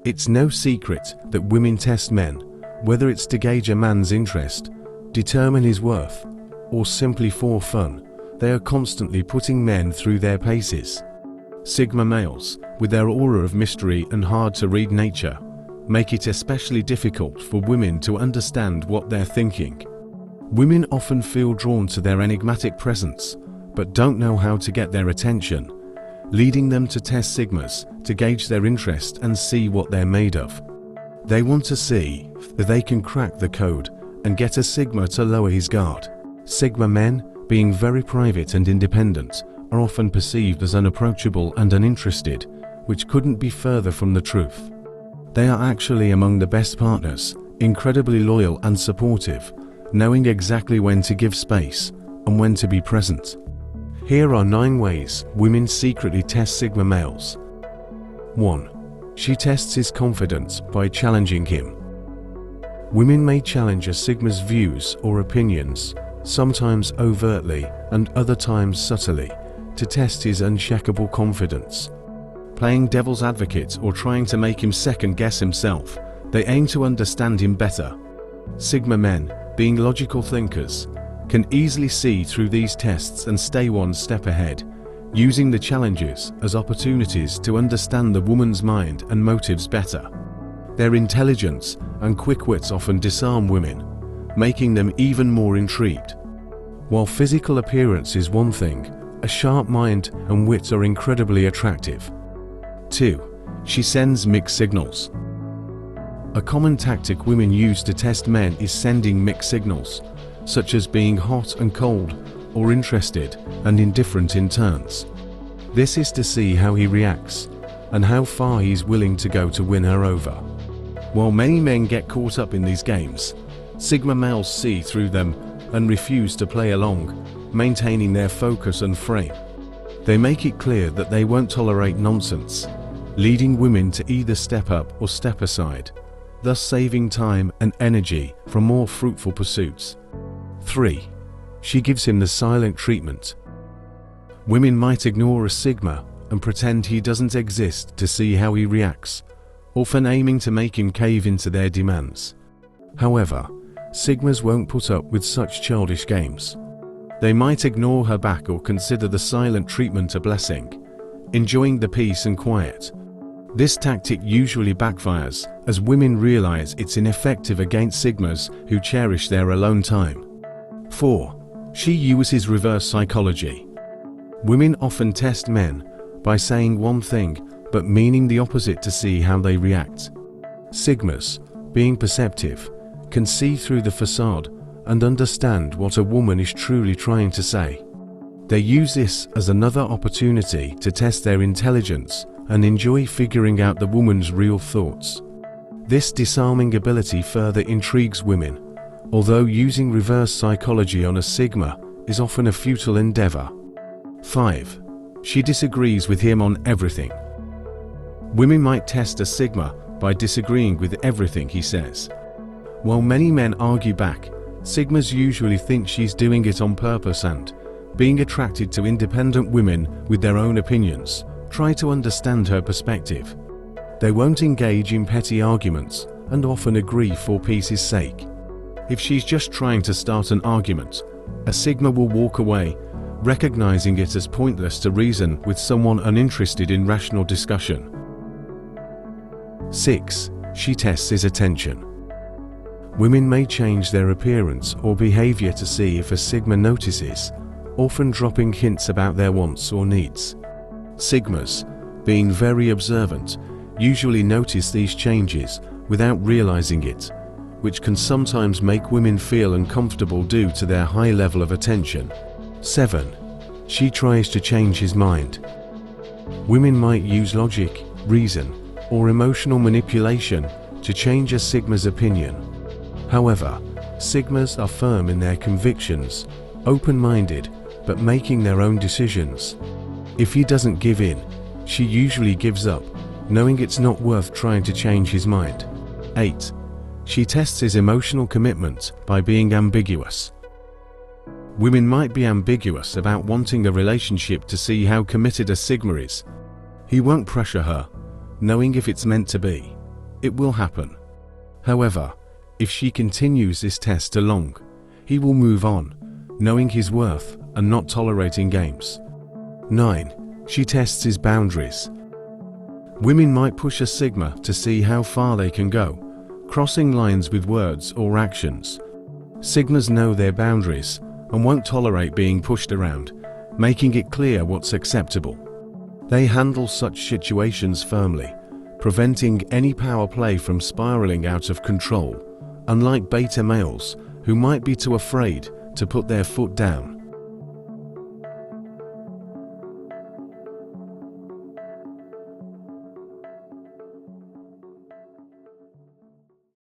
It's no secret that women test men, whether it's to gauge a man's interest, determine his worth, or simply for fun. They are constantly putting men through their paces. Sigma males, with their aura of mystery and hard-to-read nature, make it especially difficult for women to understand what they're thinking. Women often feel drawn to their enigmatic presence, but don't know how to get their attention, leading them to test Sigmas to gauge their interest and see what they're made of. They want to see that they can crack the code and get a Sigma to lower his guard. Sigma men, being very private and independent, are often perceived as unapproachable and uninterested, which couldn't be further from the truth. They are actually among the best partners, incredibly loyal and supportive, knowing exactly when to give space and when to be present. Here are 9 ways women secretly test Sigma males. 1. She tests his confidence by challenging him. Women may challenge a Sigma's views or opinions, sometimes overtly and other times subtly, to test his unshakable confidence. Playing devil's advocate or trying to make him second-guess himself, they aim to understand him better. Sigma men, being logical thinkers, can easily see through these tests and stay one step ahead, using the challenges as opportunities to understand the woman's mind and motives better. Their intelligence and quick wits often disarm women, making them even more intrigued. While physical appearance is one thing, a sharp mind and wit are incredibly attractive. 2. She sends mixed signals. A common tactic women use to test men is sending mixed signals, such as being hot and cold, or interested and indifferent in turns. This is to see how he reacts, and how far he's willing to go to win her over. While many men get caught up in these games, Sigma males see through them and refuse to play along, maintaining their focus and frame. They make it clear that they won't tolerate nonsense, leading women to either step up or step aside, thus saving time and energy from more fruitful pursuits. 3. She gives him the silent treatment. Women might ignore a Sigma and pretend he doesn't exist to see how he reacts, often aiming to make him cave into their demands. However, Sigmas won't put up with such childish games. They might ignore her back or consider the silent treatment a blessing, enjoying the peace and quiet. This tactic usually backfires, as women realize it's ineffective against Sigmas who cherish their alone time. 4. She uses reverse psychology. Women often test men by saying one thing but meaning the opposite to see how they react. Sigmas, being perceptive, can see through the facade and understand what a woman is truly trying to say. They use this as another opportunity to test their intelligence and enjoy figuring out the woman's real thoughts. This disarming ability further intrigues women, although using reverse psychology on a Sigma is often a futile endeavor. 5. She disagrees with him on everything. Women might test a Sigma by disagreeing with everything he says. While many men argue back, Sigmas usually think she's doing it on purpose and, being attracted to independent women with their own opinions, try to understand her perspective. They won't engage in petty arguments and often agree for peace's sake. If she's just trying to start an argument, a Sigma will walk away, recognizing it as pointless to reason with someone uninterested in rational discussion. 6. She tests his attention. Women may change their appearance or behavior to see if a Sigma notices, often dropping hints about their wants or needs. Sigmas, being very observant, usually notice these changes without realizing it, which can sometimes make women feel uncomfortable due to their high level of attention. 7. She tries to change his mind. Women might use logic, reason, or emotional manipulation to change a Sigma's opinion. However, Sigmas are firm in their convictions, open-minded, but making their own decisions. If he doesn't give in, she usually gives up, knowing it's not worth trying to change his mind. 8. She tests his emotional commitment by being ambiguous. Women might be ambiguous about wanting a relationship to see how committed a Sigma is. He won't pressure her, knowing if it's meant to be. it will happen. However, if she continues this test too long, he will move on, knowing his worth and not tolerating games. 9. She tests his boundaries. Women might push a Sigma to see how far they can go, crossing lines with words or actions. Sigmas know their boundaries and won't tolerate being pushed around, making it clear what's acceptable. They handle such situations firmly, preventing any power play from spiraling out of control, unlike beta males who might be too afraid to put their foot down.